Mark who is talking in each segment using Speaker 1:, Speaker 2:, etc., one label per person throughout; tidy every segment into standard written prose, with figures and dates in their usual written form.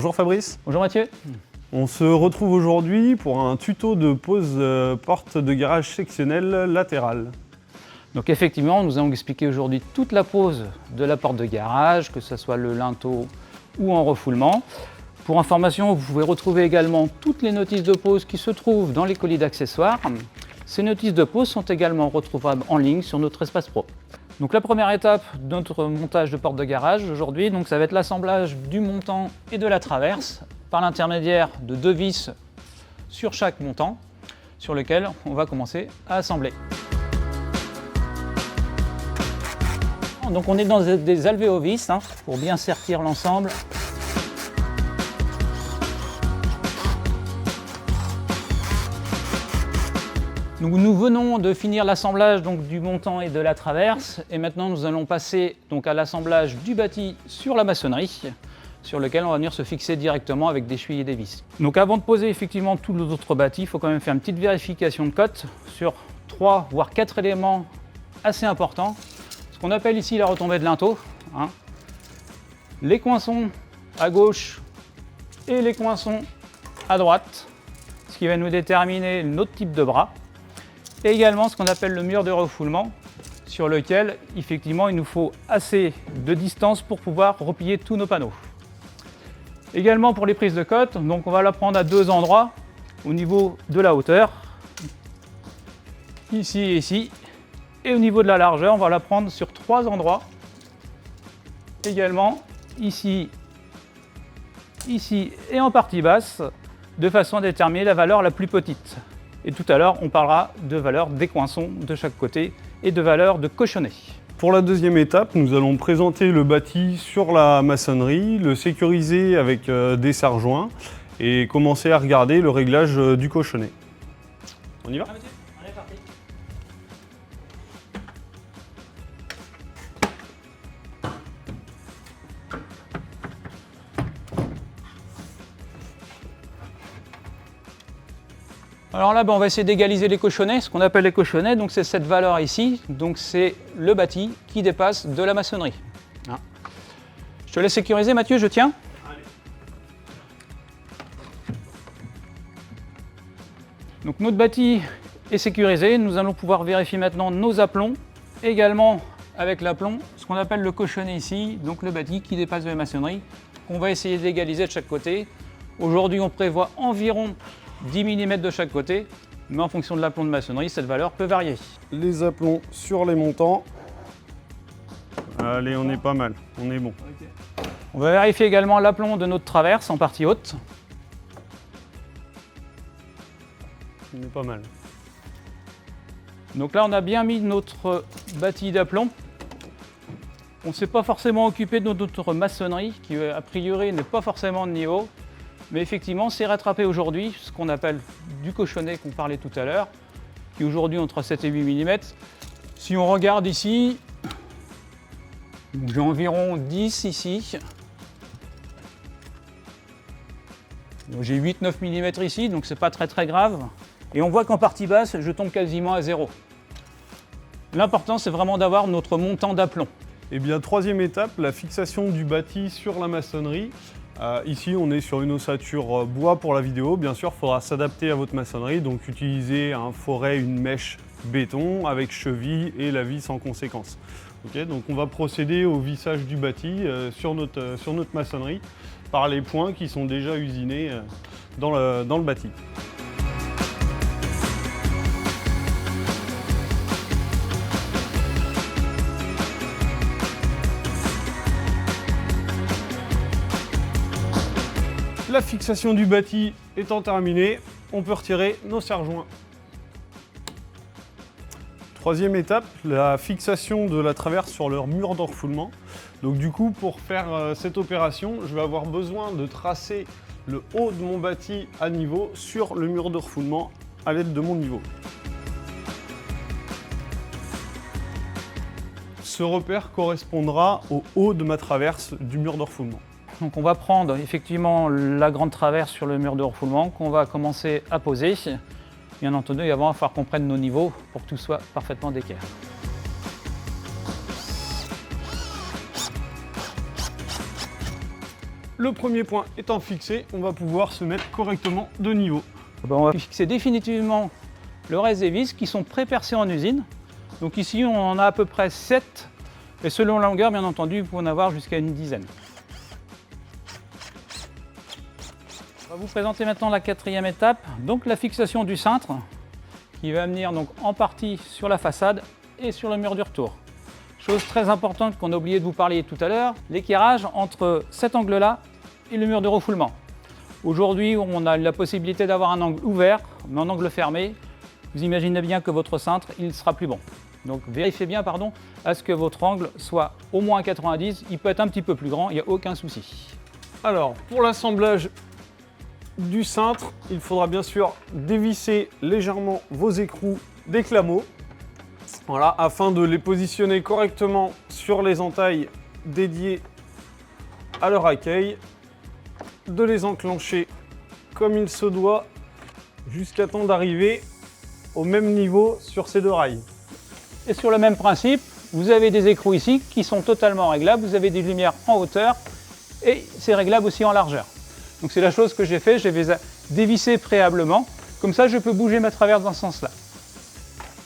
Speaker 1: Bonjour Fabrice.
Speaker 2: Bonjour Mathieu.
Speaker 1: On se retrouve aujourd'hui pour un tuto de pose porte de garage sectionnelle latérale.
Speaker 2: Donc effectivement, nous allons expliquer aujourd'hui toute la pose de la porte de garage, que ce soit le linteau ou en refoulement. Pour information, vous pouvez retrouver également toutes les notices de pose qui se trouvent dans les colis d'accessoires. Ces notices de pose sont également retrouvables en ligne sur notre espace pro. Donc la première étape de notre montage de porte de garage aujourd'hui, ça va être l'assemblage du montant et de la traverse par l'intermédiaire de 2 vis sur chaque montant sur lequel on va commencer à assembler. Donc on est dans des alvéovis pour bien sertir l'ensemble. Donc nous venons de finir l'assemblage du montant et de la traverse et maintenant nous allons passer à l'assemblage du bâti sur la maçonnerie sur lequel on va venir se fixer directement avec des chevilles et des vis. Donc avant de poser effectivement tout l'autre bâti, il faut quand même faire une petite vérification de cote sur 3 voire 4 éléments assez importants. Ce qu'on appelle ici la retombée de linteau, les coinçons à gauche et les coinçons à droite, ce qui va nous déterminer notre type de bras. Et également ce qu'on appelle le mur de refoulement, sur lequel effectivement il nous faut assez de distance pour pouvoir replier tous nos panneaux. Également pour les prises de cote, donc on va la prendre à 2 endroits au niveau de la hauteur, ici et ici, et au niveau de la largeur, on va la prendre sur 3 endroits, également ici, ici et en partie basse, de façon à déterminer la valeur la plus petite. Et tout à l'heure, on parlera de valeur des coinçons de chaque côté et de valeur de cochonnet.
Speaker 1: Pour la deuxième étape, nous allons présenter le bâti sur la maçonnerie, le sécuriser avec des serre-joints et commencer à regarder le réglage du cochonnet. On y va ?
Speaker 2: On est parti. Alors là, on va essayer d'égaliser les cochonnets. Ce qu'on appelle les cochonnets, c'est cette valeur ici. Donc c'est le bâti qui dépasse de la maçonnerie. Je te laisse sécuriser, Mathieu, je tiens.
Speaker 1: Allez.
Speaker 2: Donc notre bâti est sécurisé. Nous allons pouvoir vérifier maintenant nos aplombs. Également avec l'aplomb, ce qu'on appelle le cochonnet ici, donc le bâti qui dépasse de la maçonnerie. On va essayer d'égaliser de chaque côté. Aujourd'hui, on prévoit environ 10 mm de chaque côté, mais en fonction de l'aplomb de maçonnerie, cette valeur peut varier.
Speaker 1: Les aplombs sur les montants. Allez, on est pas mal, on est bon.
Speaker 2: On va vérifier également l'aplomb de notre traverse en partie haute.
Speaker 1: On est pas mal.
Speaker 2: Donc là, on a bien mis notre bâti d'aplomb. On ne s'est pas forcément occupé de notre maçonnerie, qui a priori n'est pas forcément de niveau. Mais effectivement, c'est rattrapé aujourd'hui, ce qu'on appelle du cochonnet qu'on parlait tout à l'heure, qui aujourd'hui entre 7 et 8 mm. Si on regarde ici, j'ai environ 10 ici. J'ai 8-9 mm ici, donc c'est pas très grave. Et on voit qu'en partie basse, je tombe quasiment à 0. L'important, c'est vraiment d'avoir notre montant d'aplomb.
Speaker 1: Et bien, troisième étape, la fixation du bâti sur la maçonnerie. Ici, on est sur une ossature bois pour la vidéo. Bien sûr, il faudra s'adapter à votre maçonnerie, donc utiliser un foret, une mèche béton avec cheville et la vis en conséquence. Okay, donc on va procéder au vissage du bâti sur notre maçonnerie par les points qui sont déjà usinés dans le bâti. La fixation du bâti étant terminée, on peut retirer nos serre-joints. Troisième étape, la fixation de la traverse sur leur mur de refoulement. Donc du coup, pour faire cette opération, je vais avoir besoin de tracer le haut de mon bâti à niveau sur le mur de refoulement à l'aide de mon niveau. Ce repère correspondra au haut de ma traverse du mur de refoulement.
Speaker 2: Donc on va prendre effectivement la grande traverse sur le mur de refoulement qu'on va commencer à poser. Bien entendu, avant, il va falloir qu'on prenne nos niveaux pour que tout soit parfaitement d'équerre.
Speaker 1: le premier point étant fixé, on va pouvoir se mettre correctement de niveau.
Speaker 2: On va fixer définitivement le reste des vis qui sont pré-percés en usine. Donc ici, on en a à peu près 7, et selon la longueur, bien entendu, vous pouvez en avoir jusqu'à une dizaine. On va vous présenter maintenant la quatrième étape, donc la fixation du cintre, qui va venir donc en partie sur la façade et sur le mur du retour. Chose très importante qu'on a oublié de vous parler tout à l'heure, l'équerrage entre cet angle-là et le mur de refoulement. Aujourd'hui, on a la possibilité d'avoir un angle ouvert, mais en angle fermé, vous imaginez bien que votre cintre, il sera plus bon. Donc vérifiez bien à ce que votre angle soit au moins à 90, il peut être un petit peu plus grand, il n'y a aucun souci.
Speaker 1: Alors, pour l'assemblage du cintre, il faudra bien sûr dévisser légèrement vos écrous d'éclameaux, voilà, afin de les positionner correctement sur les entailles dédiées à leur accueil, de les enclencher comme il se doit jusqu'à temps d'arriver au même niveau sur ces deux rails.
Speaker 2: Et sur le même principe, vous avez des écrous ici qui sont totalement réglables, vous avez des lumières en hauteur et c'est réglable aussi en largeur. Donc c'est la chose que j'ai fait, je les ai dévissés préalablement, comme ça je peux bouger ma traverse dans ce sens-là.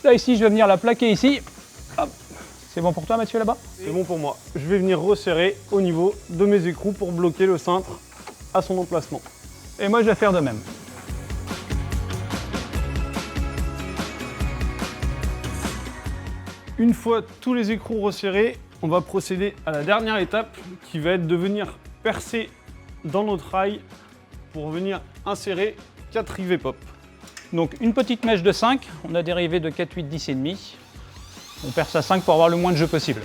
Speaker 2: Là ici, je vais venir la plaquer ici. C'est bon pour toi Mathieu là-bas?
Speaker 1: C'est bon pour moi. Je vais venir resserrer au niveau de mes écrous pour bloquer le cintre à son emplacement.
Speaker 2: Et moi je vais faire de même.
Speaker 1: Une fois tous les écrous resserrés, on va procéder à la dernière étape qui va être de venir percer dans notre rail pour venir insérer 4 rivets pop.
Speaker 2: Donc une petite mèche de 5, on a des rivets de 4, 8, 10 et demi. On perce à 5 pour avoir le moins de jeu possible.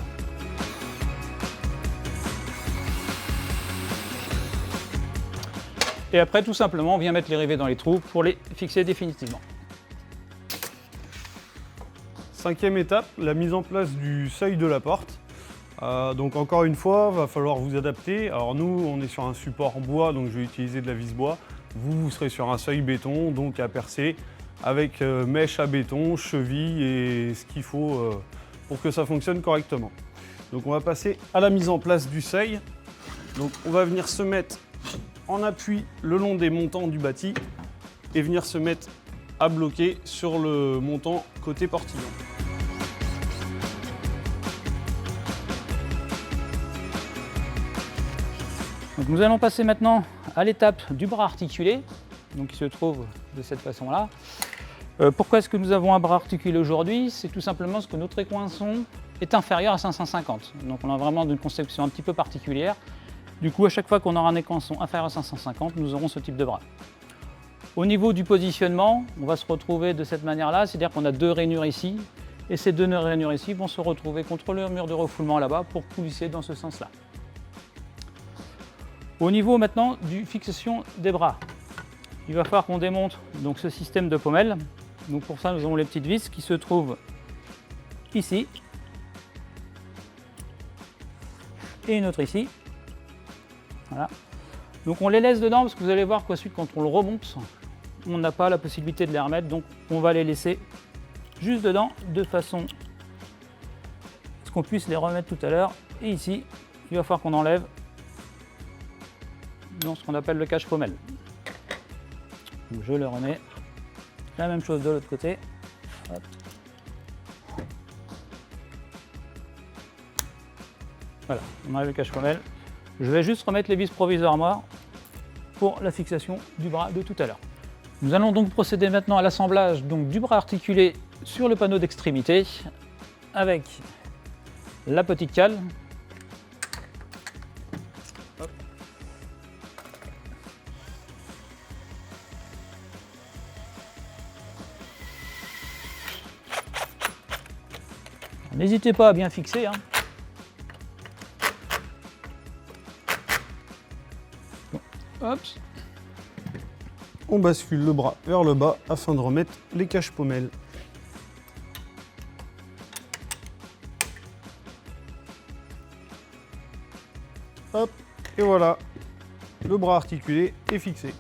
Speaker 2: Et après, tout simplement, on vient mettre les rivets dans les trous pour les fixer définitivement.
Speaker 1: Cinquième étape, la mise en place du seuil de la porte. Donc encore une fois, il va falloir vous adapter. Alors nous, on est sur un support bois, donc je vais utiliser de la vis bois. Vous serez sur un seuil béton, donc à percer avec mèche à béton, cheville et ce qu'il faut pour que ça fonctionne correctement. Donc on va passer à la mise en place du seuil. Donc on va venir se mettre en appui le long des montants du bâti et venir se mettre à bloquer sur le montant côté portillon.
Speaker 2: Donc nous allons passer maintenant à l'étape du bras articulé, donc qui se trouve de cette façon-là. Pourquoi est-ce que nous avons un bras articulé aujourd'hui? C'est tout simplement parce que notre écoinçon est inférieur à 550. Donc on a vraiment une conception un petit peu particulière. Du coup, à chaque fois qu'on aura un écoinçon inférieur à 550, nous aurons ce type de bras. Au niveau du positionnement, on va se retrouver de cette manière-là, c'est-à-dire qu'on a 2 rainures ici, et ces 2 rainures ici vont se retrouver contre le mur de refoulement là-bas pour coulisser dans ce sens-là. Au niveau maintenant du fixation des bras, il va falloir qu'on démonte donc ce système de pommelle. Donc pour ça, nous avons les petites vis qui se trouvent ici et une autre ici. Voilà. Donc on les laisse dedans parce que vous allez voir qu'ensuite quand on le remonte, on n'a pas la possibilité de les remettre. Donc on va les laisser juste dedans de façon à ce qu'on puisse les remettre tout à l'heure. Et ici, il va falloir qu'on enlève dans ce qu'on appelle le cache-pommelle. Donc je le remets. La même chose de l'autre côté. Hop. Voilà, on enlève le cache-pommelle. Je vais juste remettre les vis provisoirement pour la fixation du bras de tout à l'heure. Nous allons donc procéder maintenant à l'assemblage du bras articulé sur le panneau d'extrémité avec la petite cale. Hop. N'hésitez pas à bien fixer. Hop.
Speaker 1: On bascule le bras vers le bas afin de remettre les cache-pommelles. Hop, et voilà, le bras articulé est fixé.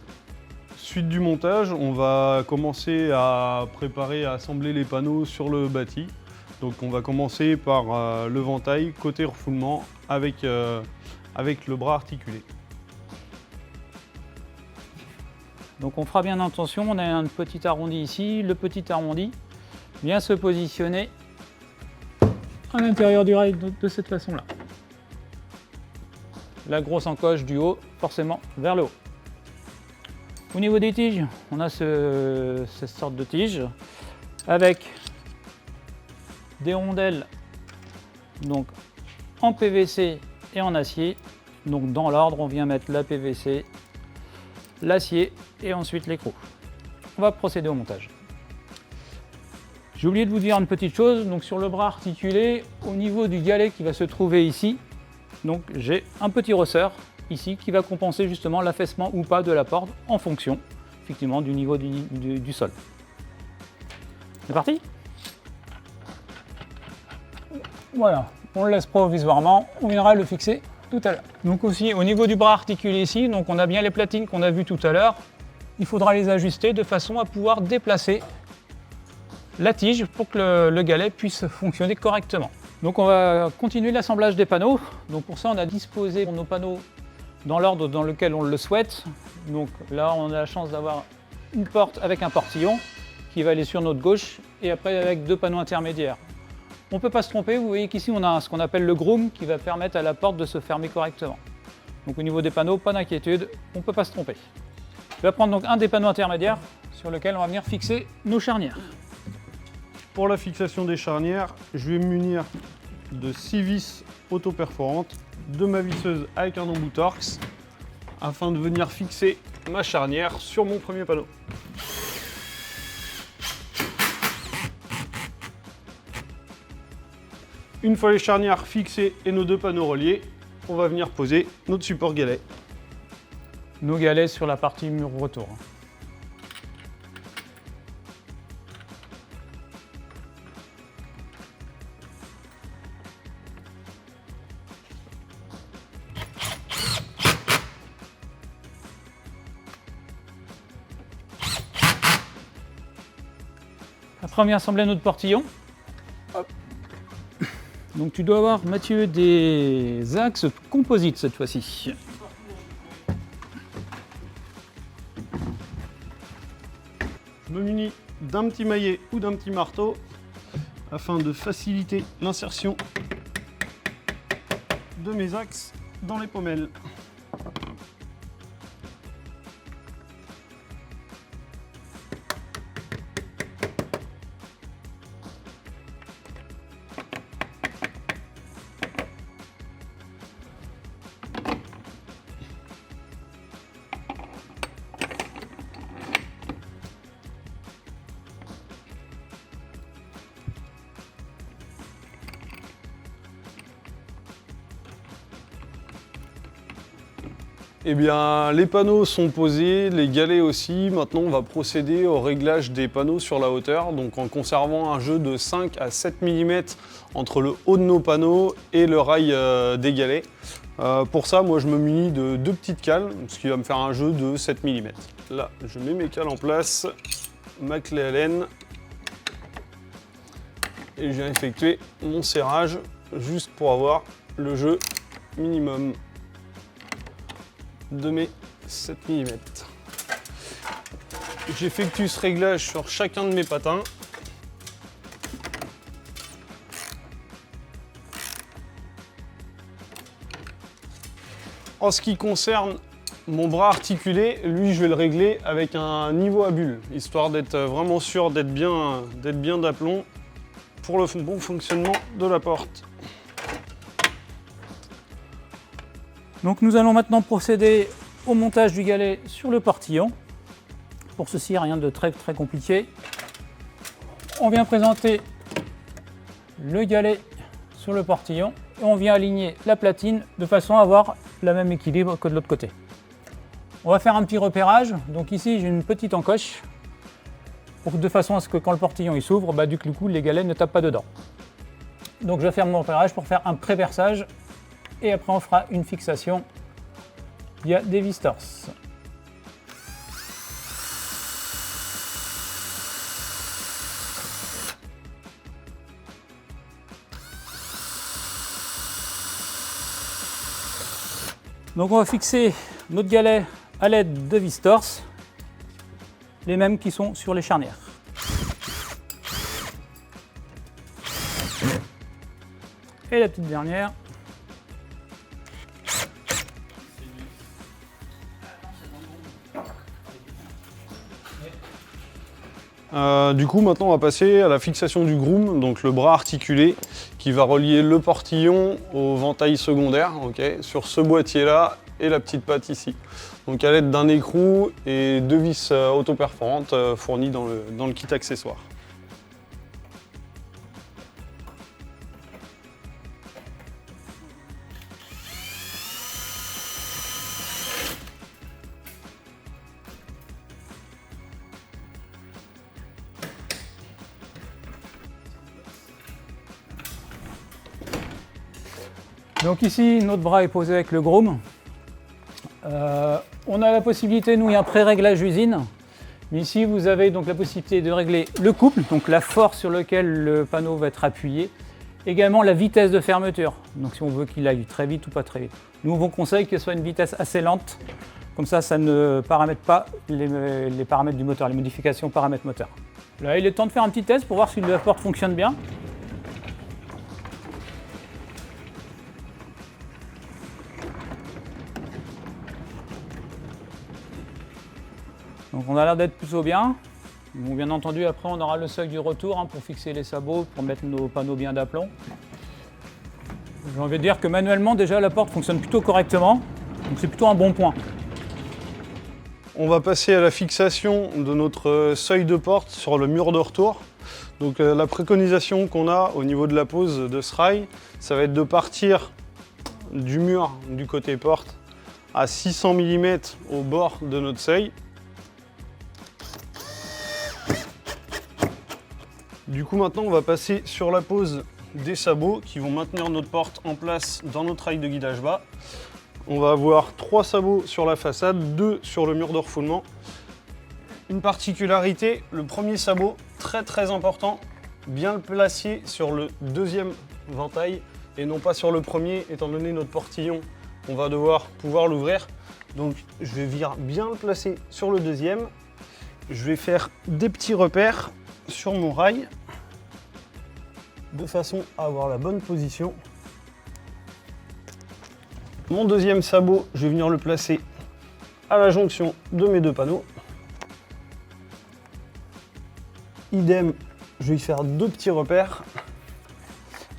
Speaker 1: Suite du montage, on va commencer à préparer, à assembler les panneaux sur le bâti. Donc on va commencer par le ventail côté refoulement avec le bras articulé.
Speaker 2: Donc on fera bien attention, on a un petit arrondi ici, le petit arrondi vient se positionner à l'intérieur du rail de cette façon-là. La grosse encoche du haut, forcément vers le haut. Au niveau des tiges, on a cette sorte de tige avec des rondelles donc en PVC et en acier. Donc dans l'ordre, on vient mettre la PVC, l'acier et ensuite l'écrou. On va procéder au montage. J'ai oublié de vous dire une petite chose, donc sur le bras articulé, au niveau du galet qui va se trouver ici, donc j'ai un petit ressort ici qui va compenser justement l'affaissement ou pas de la porte en fonction effectivement du niveau du sol. C'est parti? Voilà, on le laisse provisoirement, on viendra le fixer tout à l'heure. Donc aussi au niveau du bras articulé ici, donc on a bien les platines qu'on a vues tout à l'heure. Il faudra les ajuster de façon à pouvoir déplacer la tige pour que le galet puisse fonctionner correctement. Donc on va continuer l'assemblage des panneaux. Donc pour ça on a disposé nos panneaux dans l'ordre dans lequel on le souhaite. Donc là on a la chance d'avoir une porte avec un portillon qui va aller sur notre gauche et après avec deux panneaux intermédiaires. On ne peut pas se tromper, vous voyez qu'ici on a ce qu'on appelle le groom qui va permettre à la porte de se fermer correctement. Donc au niveau des panneaux, pas d'inquiétude, on ne peut pas se tromper. Je vais prendre donc un des panneaux intermédiaires sur lequel on va venir fixer nos charnières.
Speaker 1: Pour la fixation des charnières, je vais me munir de 6 vis auto-perforantes, de ma visseuse avec un embout Torx, afin de venir fixer ma charnière sur mon premier panneau. Une fois les charnières fixées et nos deux panneaux reliés, on va venir poser notre support galet.
Speaker 2: Nos galets sur la partie mur retour. Après on vient assembler notre portillon. Hop. Donc tu dois avoir, Mathieu, des axes composites cette fois-ci.
Speaker 1: Je me munis d'un petit maillet ou d'un petit marteau afin de faciliter l'insertion de mes axes dans les pommelles. Eh bien, les panneaux sont posés, les galets aussi. Maintenant, on va procéder au réglage des panneaux sur la hauteur, donc en conservant un jeu de 5 à 7 mm entre le haut de nos panneaux et le rail des galets. Pour ça, moi, je me munis de deux petites cales, ce qui va me faire un jeu de 7 mm. Là, je mets mes cales en place, ma clé Allen, et je viens effectuer mon serrage juste pour avoir le jeu minimum de mes 7 mm. J'effectue ce réglage sur chacun de mes patins. En ce qui concerne mon bras articulé, lui je vais le régler avec un niveau à bulle, histoire d'être vraiment sûr d'être bien d'aplomb pour le bon fonctionnement de la porte.
Speaker 2: Donc nous allons maintenant procéder au montage du galet sur le portillon. Pour ceci, rien de très compliqué. On vient présenter le galet sur le portillon et on vient aligner la platine de façon à avoir le même équilibre que de l'autre côté. On va faire un petit repérage. Donc ici, j'ai une petite encoche de façon à ce que quand le portillon il s'ouvre, du coup les galets ne tapent pas dedans. Donc je vais faire mon repérage pour faire un pré-perçage. Et après on fera une fixation via des vis torse. Donc on va fixer notre galet à l'aide de vis torse. les mêmes qui sont sur les charnières. Et la petite dernière.
Speaker 1: Du coup, maintenant, on va passer à la fixation du groom, donc le bras articulé qui va relier le portillon au ventail secondaire, sur ce boîtier-là et la petite patte ici. Donc à l'aide d'un écrou et 2 vis autoperforantes fournies dans le kit accessoire.
Speaker 2: Donc ici, notre bras est posé avec le groom. On a la possibilité, nous, il y a un pré-réglage usine. Mais ici, vous avez donc la possibilité de régler le couple, donc la force sur laquelle le panneau va être appuyé. Également la vitesse de fermeture, donc si on veut qu'il aille très vite ou pas très vite. Nous, on vous conseille que ce soit une vitesse assez lente. Comme ça ne paramètre pas les paramètres du moteur, les modifications paramètres moteur. Là, il est temps de faire un petit test pour voir si la porte fonctionne bien. Donc on a l'air d'être plutôt bien. Bon, bien entendu, après on aura le seuil du retour pour fixer les sabots, pour mettre nos panneaux bien d'aplomb. J'ai envie de dire que manuellement déjà la porte fonctionne plutôt correctement, donc c'est plutôt un bon point.
Speaker 1: On va passer à la fixation de notre seuil de porte sur le mur de retour. Donc la préconisation qu'on a au niveau de la pose de ce rail, ça va être de partir du mur du côté porte à 600 mm au bord de notre seuil. Du coup, maintenant, on va passer sur la pose des sabots qui vont maintenir notre porte en place dans notre rail de guidage bas. On va avoir 3 sabots sur la façade, 2 sur le mur de refoulement. Une particularité, le premier sabot, très important, bien le placer sur le deuxième ventail et non pas sur le premier, étant donné notre portillon, on va devoir pouvoir l'ouvrir. Donc je vais bien le placer sur le deuxième. Je vais faire des petits repères sur mon rail de façon à avoir la bonne position. Mon deuxième sabot, je vais venir le placer à la jonction de mes 2 panneaux. Idem, je vais y faire 2 petits repères.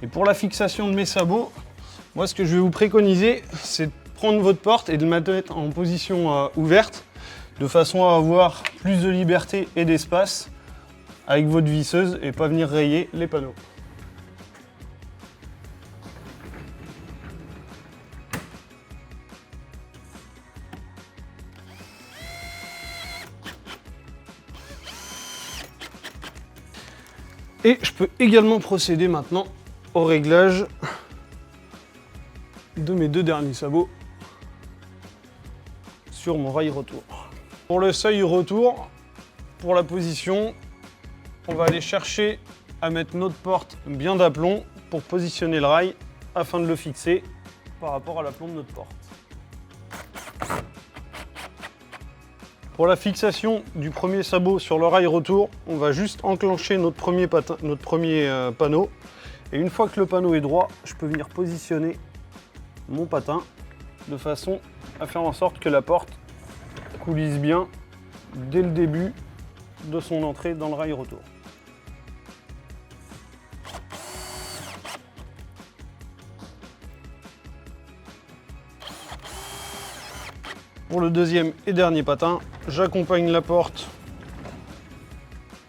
Speaker 1: Et pour la fixation de mes sabots, moi ce que je vais vous préconiser, c'est de prendre votre porte et de la mettre en position ouverte, de façon à avoir plus de liberté et d'espace avec votre visseuse et pas venir rayer les panneaux. Et je peux également procéder maintenant au réglage de mes 2 derniers sabots sur mon rail retour. Pour le seuil retour, pour la position, on va aller chercher à mettre notre porte bien d'aplomb pour positionner le rail afin de le fixer par rapport à l'aplomb de notre porte. Pour la fixation du premier sabot sur le rail retour, on va juste enclencher notre premier panneau. Et une fois que le panneau est droit, je peux venir positionner mon patin de façon à faire en sorte que la porte coulisse bien dès le début de son entrée dans le rail retour. Pour le deuxième et dernier patin, j'accompagne la porte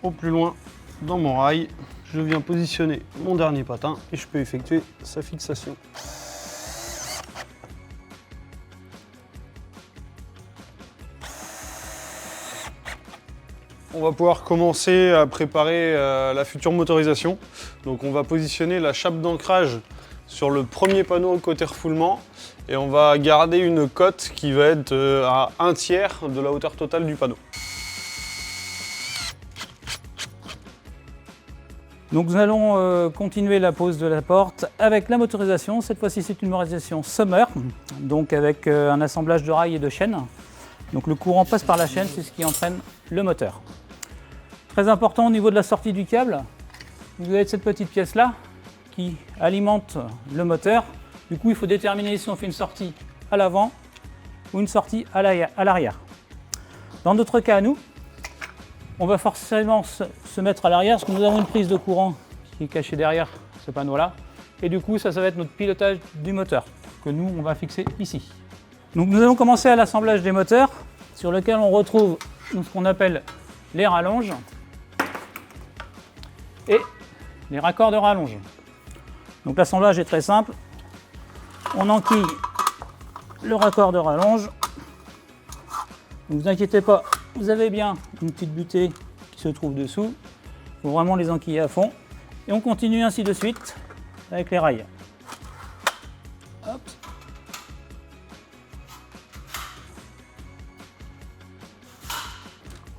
Speaker 1: au plus loin dans mon rail. Je viens positionner mon dernier patin et je peux effectuer sa fixation. On va pouvoir commencer à préparer la future motorisation. Donc on va positionner la chape d'ancrage sur le premier panneau côté refoulement et on va garder une cote qui va être à 1/3 de la hauteur totale du panneau.
Speaker 2: Donc nous allons continuer la pose de la porte avec la motorisation. Cette fois-ci c'est une motorisation Summer, donc avec un assemblage de rails et de chaînes, Donc le courant passe par la chaîne, c'est ce qui entraîne le moteur. Très important au niveau de la sortie du câble, vous avez cette petite pièce là qui alimente le moteur. Du coup, il faut déterminer si on fait une sortie à l'avant ou une sortie à l'arrière. Dans notre cas à nous, on va forcément se mettre à l'arrière parce que nous avons une prise de courant qui est cachée derrière ce panneau-là. Et du coup, ça va être notre pilotage du moteur que nous, on va fixer ici. Donc nous allons commencer à l'assemblage des moteurs sur lequel on retrouve ce qu'on appelle les rallonges et les raccords de rallonge. Donc l'assemblage est très simple. On enquille le raccord de rallonge. Ne vous inquiétez pas, vous avez bien une petite butée qui se trouve dessous. Il faut vraiment les enquiller à fond. Et on continue ainsi de suite avec les rails. Hop.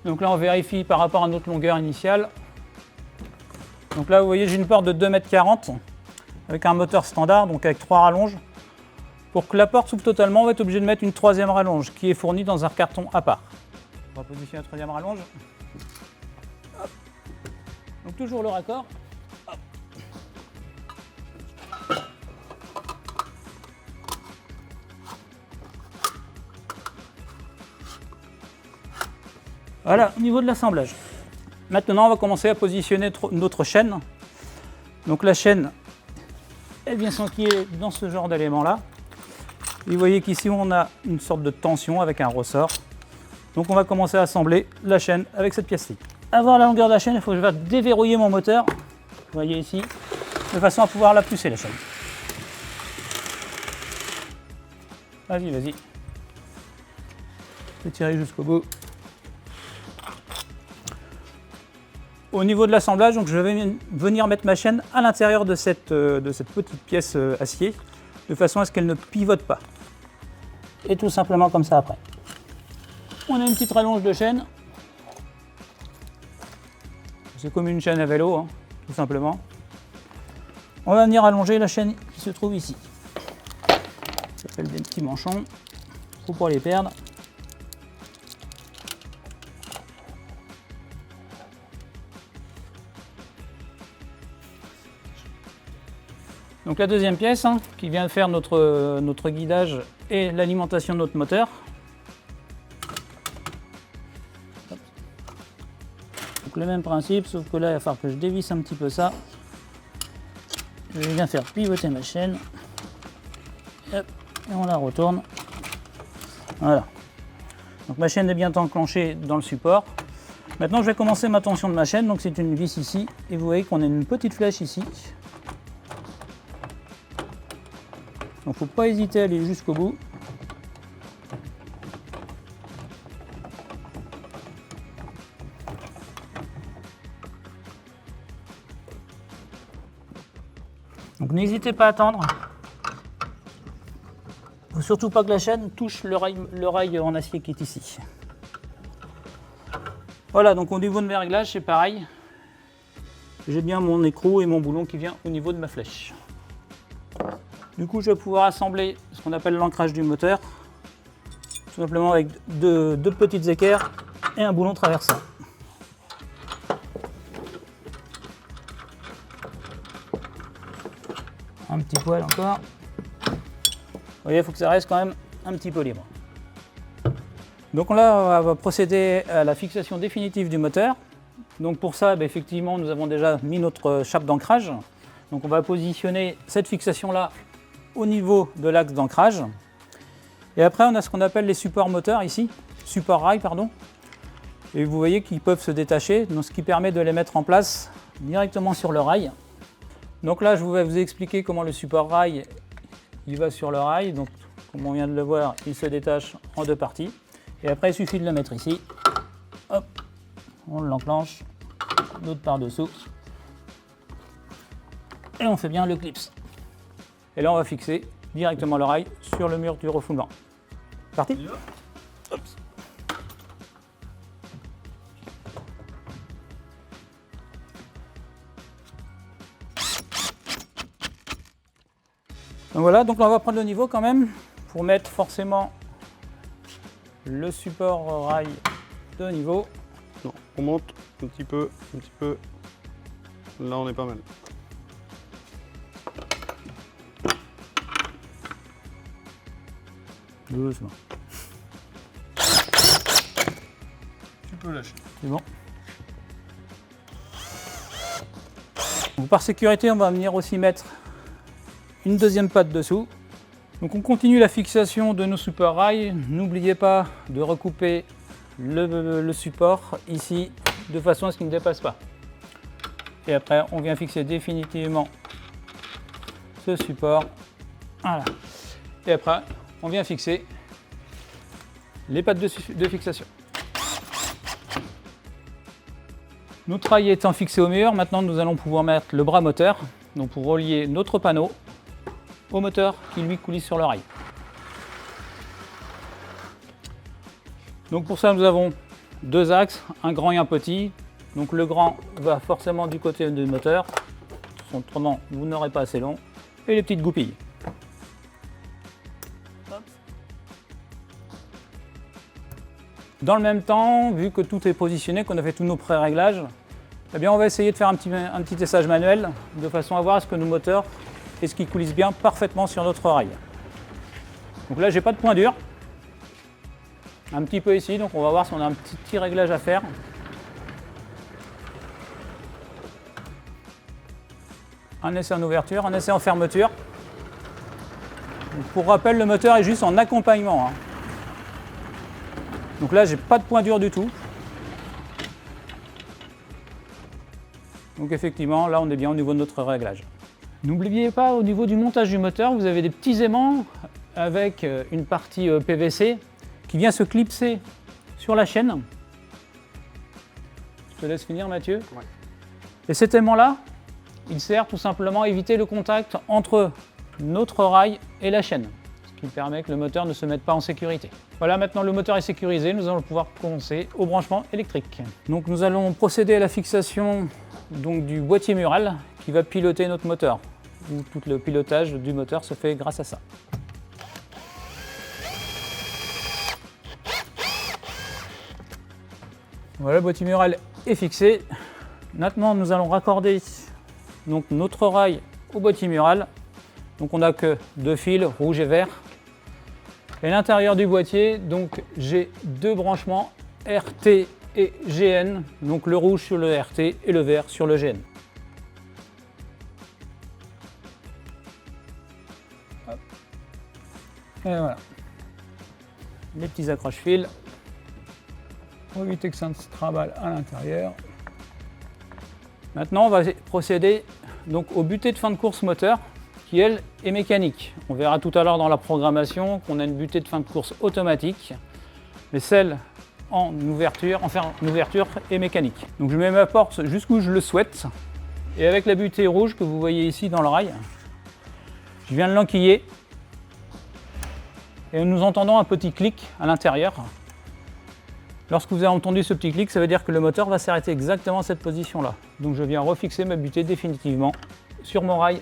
Speaker 2: Donc là, on vérifie par rapport à notre longueur initiale. Donc là, vous voyez, j'ai une porte de 2,40 m avec un moteur standard, donc avec 3 rallonges. Pour que la porte s'ouvre totalement, on va être obligé de mettre une troisième rallonge qui est fournie dans un carton à part. On va positionner la troisième rallonge. Hop. Donc toujours le raccord. Hop. Voilà, au niveau de l'assemblage. Maintenant, on va commencer à positionner notre chaîne. Donc la chaîne, elle vient s'enquiller dans ce genre d'élément-là. Vous voyez qu'ici, on a une sorte de tension avec un ressort. Donc on va commencer à assembler la chaîne avec cette pièce-ci. Avoir la longueur de la chaîne, il faut que je vais déverrouiller mon moteur. Vous voyez ici, de façon à pouvoir la pousser, la chaîne. Vas-y, vas-y. Je vais tirer jusqu'au bout. Au niveau de l'assemblage, donc je vais venir mettre ma chaîne à l'intérieur de cette petite pièce acier, de façon à ce qu'elle ne pivote pas. Et tout simplement comme ça après. On a une petite rallonge de chaîne. C'est comme une chaîne à vélo, hein, tout simplement. On va venir allonger la chaîne qui se trouve ici. Ça s'appelle des petits manchons. Faut pas les perdre. Donc la deuxième pièce hein, qui vient faire notre guidage et l'alimentation de notre moteur. Donc le même principe, sauf que là il va falloir que je dévisse un petit peu ça. Je vais bien faire pivoter ma chaîne. Hop, et on la retourne. Voilà. Donc ma chaîne est bien enclenchée dans le support. Maintenant je vais commencer ma tension de ma chaîne. Donc c'est une vis ici. Et vous voyez qu'on a une petite flèche ici. Donc il ne faut pas hésiter à aller jusqu'au bout. Donc n'hésitez pas à attendre. Il ne faut surtout pas que la chaîne touche le rail en acier qui est ici. Voilà, donc au niveau de mes réglages, c'est pareil. J'ai bien mon écrou et mon boulon qui vient au niveau de ma flèche. Du coup, je vais pouvoir assembler ce qu'on appelle l'ancrage du moteur, tout simplement avec deux petites équerres et un boulon traversant. Un petit poil encore. Vous voyez, il faut que ça reste quand même un petit peu libre. Donc là, on va procéder à la fixation définitive du moteur. Donc pour ça, effectivement, nous avons déjà mis notre chape d'ancrage. Donc on va positionner cette fixation-là au niveau de l'axe d'ancrage. Et après, on a ce qu'on appelle les supports moteurs ici, supports rails, pardon. Et vous voyez qu'ils peuvent se détacher, donc ce qui permet de les mettre en place directement sur le rail. Donc là, je vais vous expliquer comment le support rail, il va sur le rail. Donc, comme on vient de le voir, il se détache en deux parties. Et après, il suffit de le mettre ici. Hop, on l'enclenche, l'autre par-dessous. Et on fait bien le clips. Et là, on va fixer directement le rail sur le mur du refoulement. Parti ? Hop. Donc voilà, donc là, on va prendre le niveau quand même pour mettre forcément le support rail de niveau.
Speaker 1: Non, on monte un petit peu, un petit peu. Là, on est pas mal.
Speaker 2: Doucement.
Speaker 1: Tu peux lâcher.
Speaker 2: C'est bon. Donc, par sécurité, on va venir aussi mettre une deuxième patte dessous. Donc on continue la fixation de nos support rails. N'oubliez pas de recouper le support ici de façon à ce qu'il ne dépasse pas. Et après, on vient fixer définitivement ce support. Voilà. Et après, on vient fixer les pattes de fixation. Notre rail étant fixé au mur, maintenant nous allons pouvoir mettre le bras moteur, donc pour relier notre panneau au moteur qui lui coulisse sur le rail. Donc pour ça nous avons deux axes, un grand et un petit. Donc le grand va forcément du côté du moteur, autrement vous n'aurez pas assez long, et les petites goupilles. Dans le même temps, vu que tout est positionné, qu'on a fait tous nos pré-réglages, eh bien on va essayer de faire un petit tessage manuel de façon à voir est-ce que nos moteurs est-ce qu'ils coulissent bien parfaitement sur notre rail. Donc là j'ai pas de point dur, un petit peu ici, donc on va voir si on a un petit réglage à faire. Un essai en ouverture, un essai en fermeture. Donc pour rappel, le moteur est juste en accompagnement, hein. Donc là j'ai pas de point dur du tout. Donc effectivement là on est bien au niveau de notre réglage. N'oubliez pas, au niveau du montage du moteur, vous avez des petits aimants avec une partie PVC qui vient se clipser sur la chaîne. Je te laisse finir, Mathieu.
Speaker 1: Ouais.
Speaker 2: Et cet aimant-là, il sert tout simplement à éviter le contact entre notre rail et la chaîne, ce qui permet que le moteur ne se mette pas en sécurité. Voilà, maintenant le moteur est sécurisé, nous allons pouvoir commencer au branchement électrique. Donc nous allons procéder à la fixation donc, du boîtier mural qui va piloter notre moteur. Tout le pilotage du moteur se fait grâce à ça. Voilà, le boîtier mural est fixé. Maintenant, nous allons raccorder donc, notre rail au boîtier mural. Donc, on n'a que deux fils, rouge et vert. Et à l'intérieur du boîtier, donc j'ai deux branchements RT et GN. Donc le rouge sur le RT et le vert sur le GN. Et voilà, les petits accroche-fils pour éviter que ça ne se trimballe à l'intérieur. Maintenant, on va procéder donc au butée de fin de course moteur qui, elle, est mécanique. On verra tout à l'heure dans la programmation qu'on a une butée de fin de course automatique, mais celle en ouverture est mécanique. Donc je mets ma porte jusqu'où je le souhaite et avec la butée rouge que vous voyez ici dans le rail, je viens de l'enquiller. Et nous entendons un petit clic à l'intérieur. Lorsque vous avez entendu ce petit clic, ça veut dire que le moteur va s'arrêter exactement à cette position-là. Donc je viens refixer ma butée définitivement sur mon rail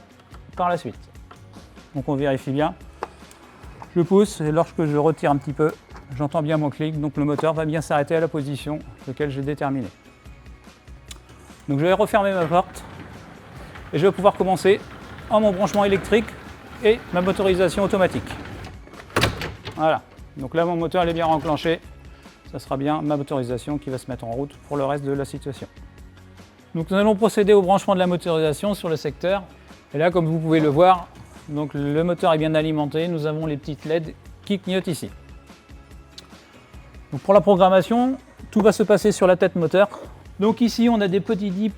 Speaker 2: par la suite. Donc on vérifie bien. Je pousse et lorsque je retire un petit peu, j'entends bien mon clic. Donc le moteur va bien s'arrêter à la position laquelle j'ai déterminé. Donc je vais refermer ma porte et je vais pouvoir commencer en mon branchement électrique et ma motorisation automatique. Voilà, donc là mon moteur il est bien enclenché, ça sera bien ma motorisation qui va se mettre en route pour le reste de la situation. Donc nous allons procéder au branchement de la motorisation sur le secteur. Et là comme vous pouvez le voir, donc le moteur est bien alimenté, nous avons les petites LED qui clignotent ici. Donc pour la programmation, tout va se passer sur la tête moteur. Donc ici on a des petits dips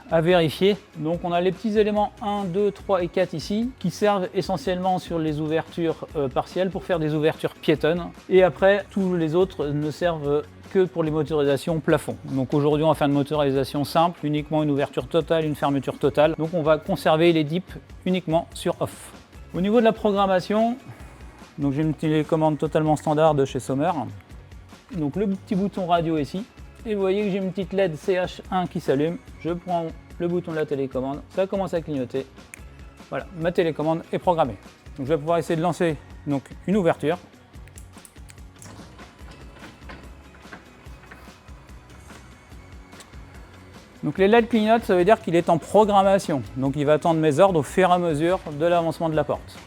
Speaker 2: à vérifier. Donc on a les petits éléments 1, 2, 3 et 4 ici qui servent essentiellement sur les ouvertures partielles pour faire des ouvertures piétonnes. Et après tous les autres ne servent que pour les motorisations plafond. Donc aujourd'hui on va faire une motorisation simple, uniquement une ouverture totale, une fermeture totale. Donc on va conserver les dips uniquement sur off. Au niveau de la programmation, donc j'ai une télécommande totalement standard de chez Sommer. Donc le petit bouton radio ici. Et vous voyez que j'ai une petite LED CH1 qui s'allume. Je prends le bouton de la télécommande, ça commence à clignoter. Voilà, ma télécommande est programmée. Donc je vais pouvoir essayer de lancer donc, une ouverture. Donc les LED clignotent, ça veut dire qu'il est en programmation. Donc il va attendre mes ordres au fur et à mesure de l'avancement de la porte.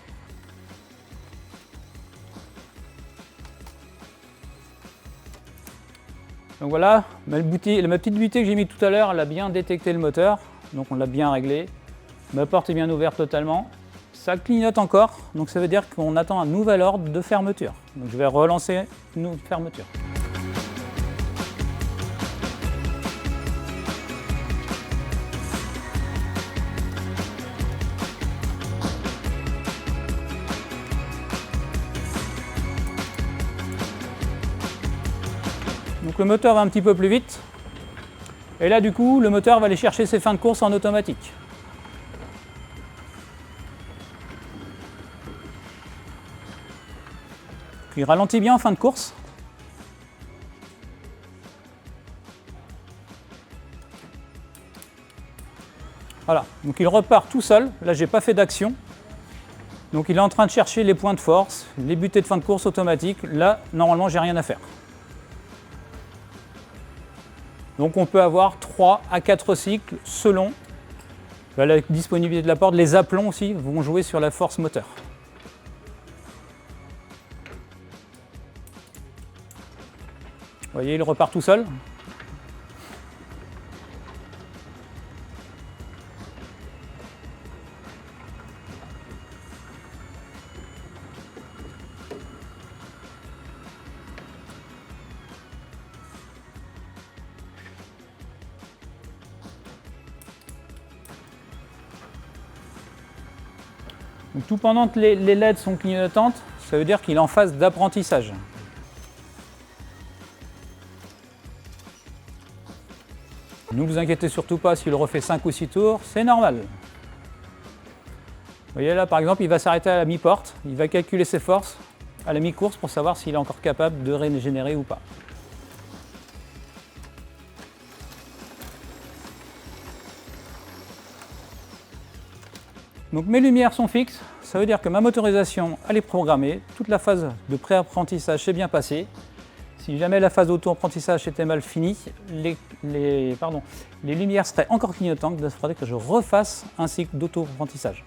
Speaker 2: Donc voilà, ma petite butée que j'ai mis tout à l'heure, elle a bien détecté le moteur. Donc on l'a bien réglé. Ma porte est bien ouverte totalement. Ça clignote encore, donc ça veut dire qu'on attend un nouvel ordre de fermeture. Donc je vais relancer une fermeture. Donc le moteur va un petit peu plus vite. Et là du coup, le moteur va aller chercher ses fins de course en automatique. Il ralentit bien en fin de course. Voilà, donc il repart tout seul. Là, j'ai pas fait d'action. Donc il est en train de chercher les points de force, les butées de fin de course automatiques. Là, normalement, j'ai rien à faire. Donc on peut avoir 3 à 4 cycles selon la disponibilité de la porte. Les aplombs aussi vont jouer sur la force moteur. Vous voyez, il repart tout seul. Donc, tout pendant que les LED sont clignotantes, ça veut dire qu'il est en phase d'apprentissage. Ne vous inquiétez surtout pas s'il refait 5 ou 6 tours, c'est normal. Vous voyez là par exemple, il va s'arrêter à la mi-porte, il va calculer ses forces à la mi-course pour savoir s'il est encore capable de régénérer ou pas. Donc mes lumières sont fixes, ça veut dire que ma motorisation elle est programmée, toute la phase de pré-apprentissage s'est bien passée. Si jamais la phase d'auto-apprentissage était mal finie, les lumières seraient encore clignotantes, il faudrait que je refasse un cycle d'auto-apprentissage.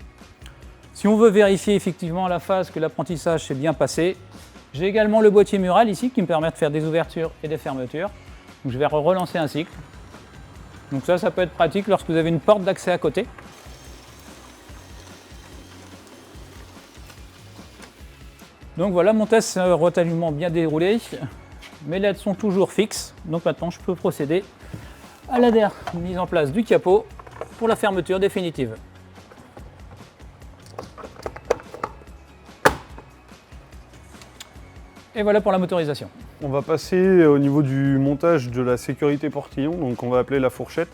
Speaker 2: Si on veut vérifier effectivement la phase que l'apprentissage s'est bien passé, j'ai également le boîtier mural ici qui me permet de faire des ouvertures et des fermetures. Donc je vais relancer un cycle. Donc ça peut être pratique lorsque vous avez une porte d'accès à côté. Donc voilà, mon test s'est relativement bien déroulé. Mes LED sont toujours fixes, donc maintenant je peux procéder à la mise en place du capot pour la fermeture définitive. Et voilà pour la motorisation.
Speaker 1: On va passer au niveau du montage de la sécurité portillon, donc on va appeler la fourchette,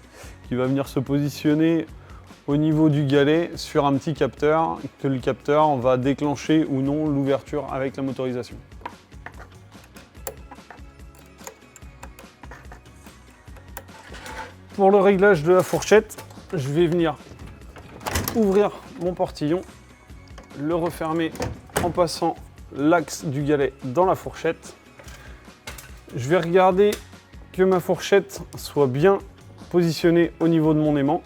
Speaker 1: qui va venir se positionner au niveau du galet sur un petit capteur, que le capteur va déclencher ou non l'ouverture avec la motorisation. Pour le réglage de la fourchette, je vais venir ouvrir mon portillon, le refermer en passant l'axe du galet dans la fourchette. Je vais regarder que ma fourchette soit bien positionnée au niveau de mon aimant.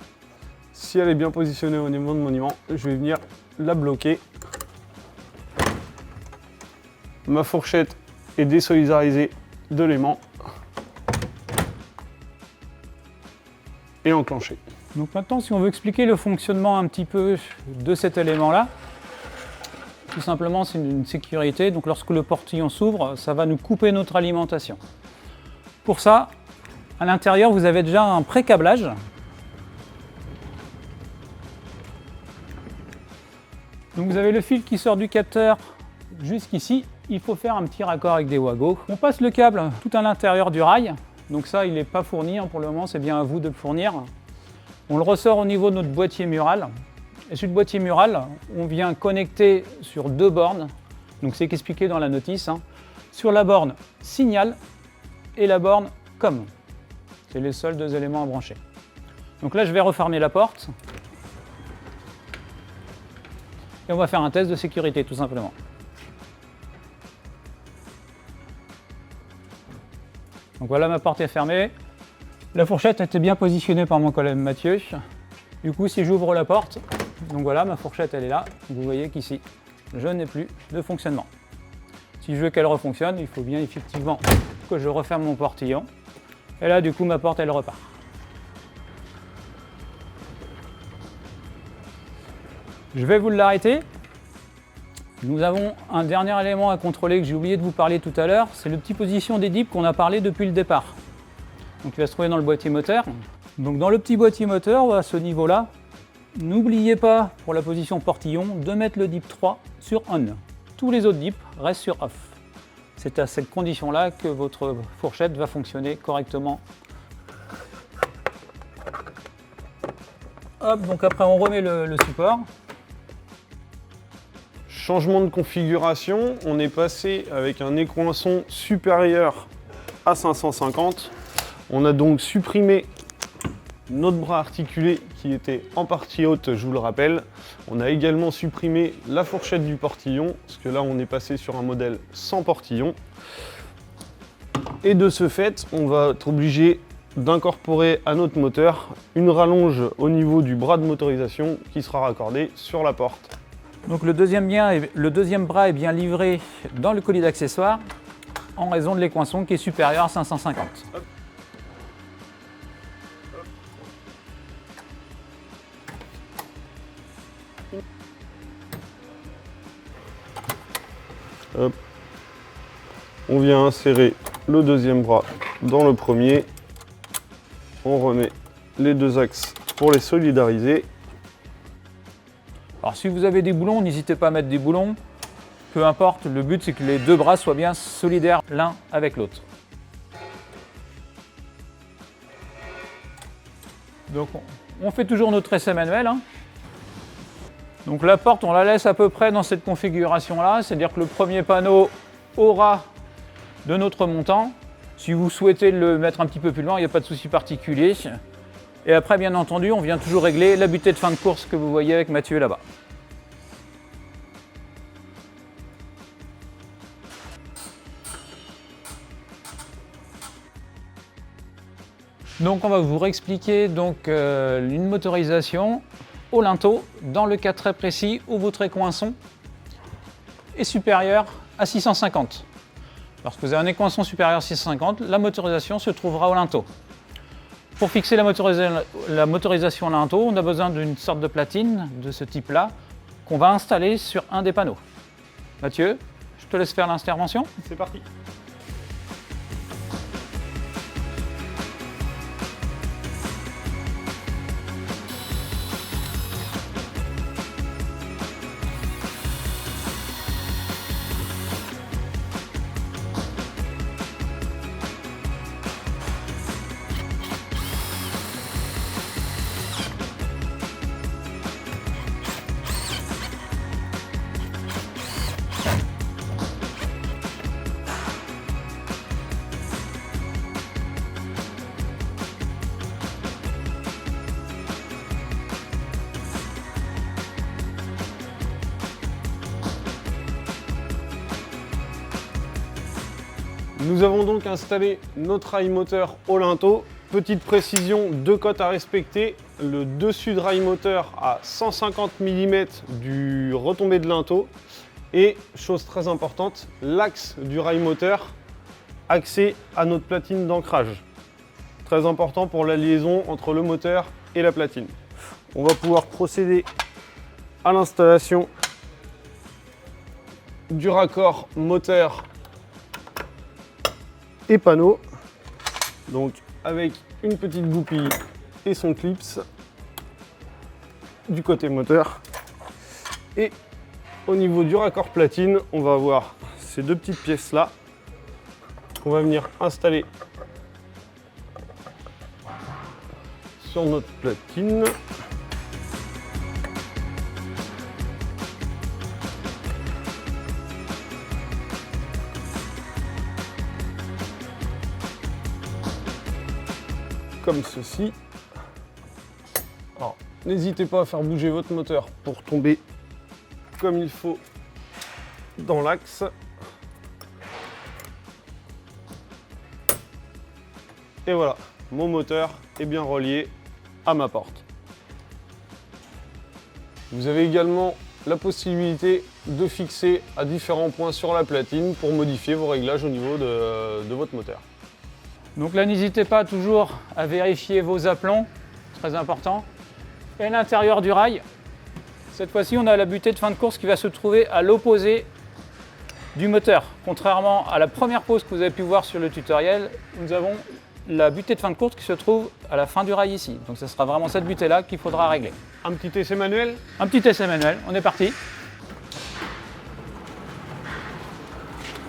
Speaker 1: Si elle est bien positionnée au niveau de mon aimant, je vais venir la bloquer. Ma fourchette est désolidarisée de l'aimant et enclenchée.
Speaker 2: Donc maintenant, si on veut expliquer le fonctionnement un petit peu de cet élément-là, tout simplement, c'est une sécurité. Donc lorsque le portillon s'ouvre, ça va nous couper notre alimentation. Pour ça, à l'intérieur, vous avez déjà un pré-câblage. Donc vous avez le fil qui sort du capteur jusqu'ici. Il faut faire un petit raccord avec des wagos. On passe le câble tout à l'intérieur du rail. Donc ça, il n'est pas fourni pour le moment, c'est bien à vous de le fournir. On le ressort au niveau de notre boîtier mural. Et sur le boîtier mural, on vient connecter sur 2 bornes. Donc c'est expliqué dans la notice. Sur la borne signal et la borne com. C'est les seuls 2 éléments à brancher. Donc là, je vais refermer la porte. Et on va faire un test de sécurité tout simplement. Donc voilà, ma porte est fermée. La fourchette était bien positionnée par mon collègue Mathieu. Du coup, si j'ouvre la porte, donc voilà, ma fourchette elle est là. Vous voyez qu'ici, je n'ai plus de fonctionnement. Si je veux qu'elle refonctionne, il faut bien effectivement que je referme mon portillon. Et là, du coup, ma porte elle repart. Je vais vous l'arrêter. Nous avons un dernier élément à contrôler que j'ai oublié de vous parler tout à l'heure, c'est le petit position des dips qu'on a parlé depuis le départ. Donc il va se trouver dans le boîtier moteur. Donc dans le petit boîtier moteur, à ce niveau-là, n'oubliez pas pour la position portillon de mettre le dip 3 sur on. Tous les autres dips restent sur off. C'est à cette condition-là que votre fourchette va fonctionner correctement. Hop, donc après on remet le support.
Speaker 1: Changement de configuration, on est passé avec un écoinçon supérieur à 550. On a donc supprimé notre bras articulé qui était en partie haute, je vous le rappelle. On a également supprimé la fourchette du portillon, parce que là on est passé sur un modèle sans portillon. Et de ce fait, on va être obligé d'incorporer à notre moteur une rallonge au niveau du bras de motorisation qui sera raccordé sur la porte.
Speaker 2: Donc le deuxième bras est bien livré dans le colis d'accessoires en raison de l'écoinçon qui est supérieur à 550.
Speaker 1: Hop. On vient insérer le deuxième bras dans le premier. On remet les deux axes pour les solidariser.
Speaker 2: Alors si vous avez des boulons, n'hésitez pas à mettre des boulons. Peu importe, le but c'est que les deux bras soient bien solidaires l'un avec l'autre. Donc on fait toujours notre essai manuel. Donc la porte, on la laisse à peu près dans cette configuration-là, c'est-à-dire que le premier panneau aura de notre montant. Si vous souhaitez le mettre un petit peu plus loin, il n'y a pas de souci particulier. Et après, bien entendu, on vient toujours régler la butée de fin de course que vous voyez avec Mathieu là-bas. Donc on va vous réexpliquer une motorisation au linteau dans le cas très précis où votre écoinçon est supérieur à 650. Lorsque vous avez un écoinçon supérieur à 650, la motorisation se trouvera au linteau. Pour fixer la motorisation au linteau, on a besoin d'une sorte de platine de ce type-là qu'on va installer sur un des panneaux. Mathieu, je te laisse faire l'intervention.
Speaker 1: C'est parti. Nous avons donc installé notre rail moteur au linteau. Petite précision, deux cotes à respecter. Le dessus de rail moteur à 150 mm du retombé de linteau. Et, chose très importante, l'axe du rail moteur axé à notre platine d'ancrage. Très important pour la liaison entre le moteur et la platine. On va pouvoir procéder à l'installation du raccord moteur et panneau, donc avec une petite goupille et son clips du côté moteur. Et au niveau du raccord platine, on va avoir ces deux petites pièces là qu'on va venir installer sur notre platine. Comme ceci. Alors, n'hésitez pas à faire bouger votre moteur pour tomber comme il faut dans l'axe. Et voilà, mon moteur est bien relié à ma porte. Vous avez également la possibilité de fixer à différents points sur la platine pour modifier vos réglages au niveau de votre moteur.
Speaker 2: Donc là, n'hésitez pas toujours à vérifier vos aplombs, très important. Et l'intérieur du rail, cette fois-ci, on a la butée de fin de course qui va se trouver à l'opposé du moteur. Contrairement à la première pose que vous avez pu voir sur le tutoriel, nous avons la butée de fin de course qui se trouve à la fin du rail ici. Donc ce sera vraiment cette butée-là qu'il faudra régler.
Speaker 1: Un petit essai manuel?
Speaker 2: Un petit essai manuel, on est parti.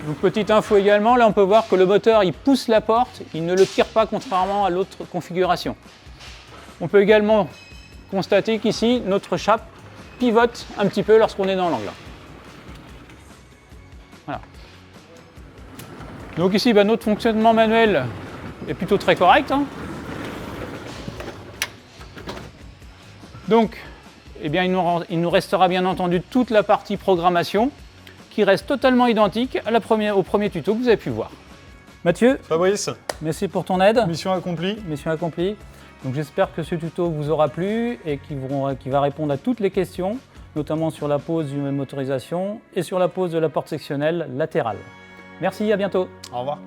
Speaker 2: Donc petite info également, là on peut voir que le moteur il pousse la porte, il ne le tire pas contrairement à l'autre configuration. On peut également constater qu'ici notre chape pivote un petit peu lorsqu'on est dans l'angle. Voilà. Donc ici notre fonctionnement manuel est plutôt très correct. Donc eh bien, il nous restera bien entendu toute la partie programmation qui reste totalement identique à au premier tuto que vous avez pu voir. Mathieu,
Speaker 1: Fabrice,
Speaker 2: merci pour ton aide.
Speaker 1: mission accomplie.
Speaker 2: Mission accomplie. Donc j'espère que ce tuto vous aura plu et qu'il va répondre à toutes les questions, notamment sur la pose d'une motorisation et sur la pose de la porte sectionnelle latérale. Merci, à bientôt.
Speaker 1: Au revoir.